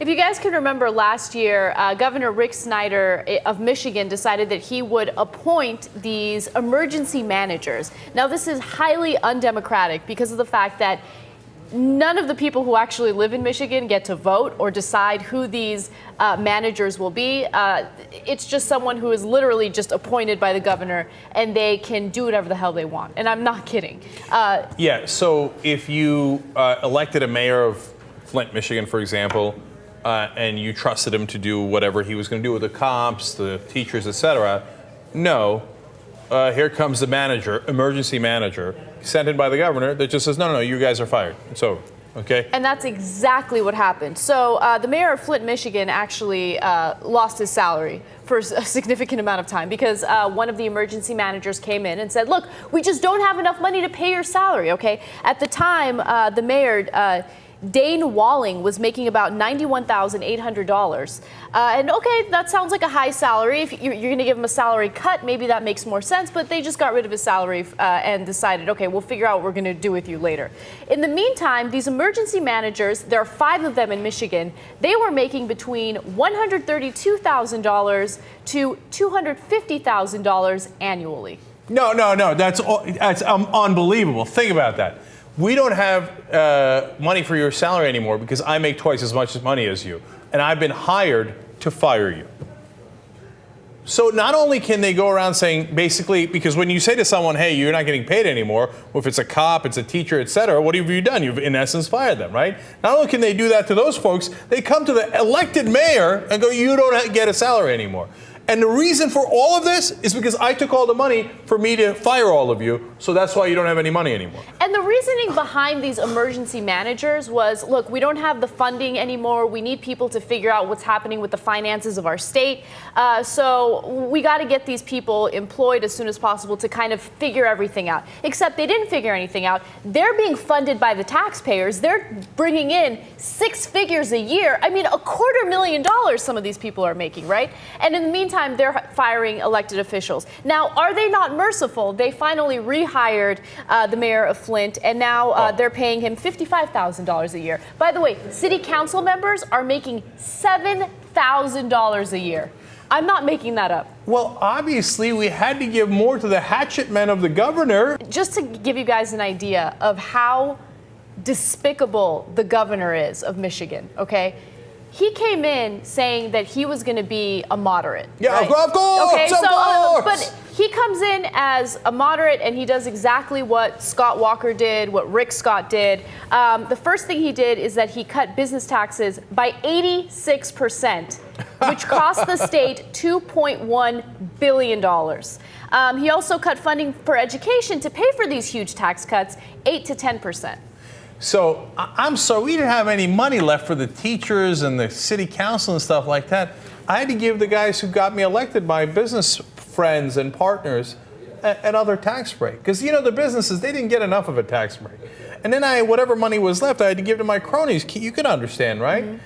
If you guys can remember last year, Governor Rick Synder of Michigan decided that he would appoint these emergency managers. Now, this is highly undemocratic because of the fact that none of the people who actually live in Michigan get to vote or decide who these managers will be. It's just someone who is literally just appointed by the governor, and they can do whatever the hell they want. And I'm not kidding. Yeah, so if you elected a mayor of Flint, Michigan, for example, and you trusted him to do whatever he was going to do with the cops, the teachers, etc., no. Here comes the manager, emergency manager, sent in by the governor that just says, no, you guys are fired. It's over. Okay? And that's exactly what happened. So the mayor of Flint, Michigan actually lost his salary for a significant amount of time because one of the emergency managers came in and said, look, we just don't have enough money to pay your salary, okay? At the time, the mayor, Dane Walling, was making about $91,800. And okay, that sounds like a high salary. If you're going to give him a salary cut, maybe that makes more sense, but they just got rid of his salary and decided, okay, we'll figure out what we're going to do with you later. In the meantime, these emergency managers, there are 5 of them in Michigan, they were making between $132,000 to $250,000 annually. No, that's unbelievable. Think about that. We don't have money for your salary anymore because I make twice as much money as you, and I've been hired to fire you. So not only can they go around saying, basically, because when you say to someone, hey, you're not getting paid anymore, or if it's a cop, it's a teacher, etc., what have you done? You've, in essence, fired them, right? Not only can they do that to those folks, they come to the elected mayor and go, you don't get a salary anymore. And the reason for all of this is because I took all the money for me to fire all of you, so that's why you don't have any money anymore. And the reasoning behind these emergency managers was, look, we don't have the funding anymore. We need people to figure out what's happening with the finances of our state. So we got to get these people employed as soon as possible to kind of figure everything out. Except they didn't figure anything out. They're being funded by the taxpayers. They're bringing in 6 figures a year. I mean, $250,000 some of these people are making, right? And in the meantime, they're firing elected officials. Now, are they not merciful? They finally rehired the mayor of Flint, and now they're paying him $55,000 a year. By the way, city council members are making $7,000 a year. I'm not making that up. Well, obviously, we had to give more to the hatchet men of the governor. Just to give you guys an idea of how despicable the governor is of Michigan, okay? He came in saying that he was going to be a moderate. Yeah, right? of course. Okay, of course. But he comes in as a moderate, and he does exactly what Scott Walker did, what Rick Scott did. The first thing he did is that he cut business taxes by 86%, which cost the state $2.1 billion. He also cut funding for education to pay for these huge tax cuts, 8 to 10%. So I'm sorry, we didn't have any money left for the teachers and the city council and stuff like that. I had to give the guys who got me elected, my business friends and partners, another tax break. Because, you know, the businesses, they didn't get enough of a tax break. And then whatever money was left, I had to give to my cronies. You can understand, right? Mm-hmm.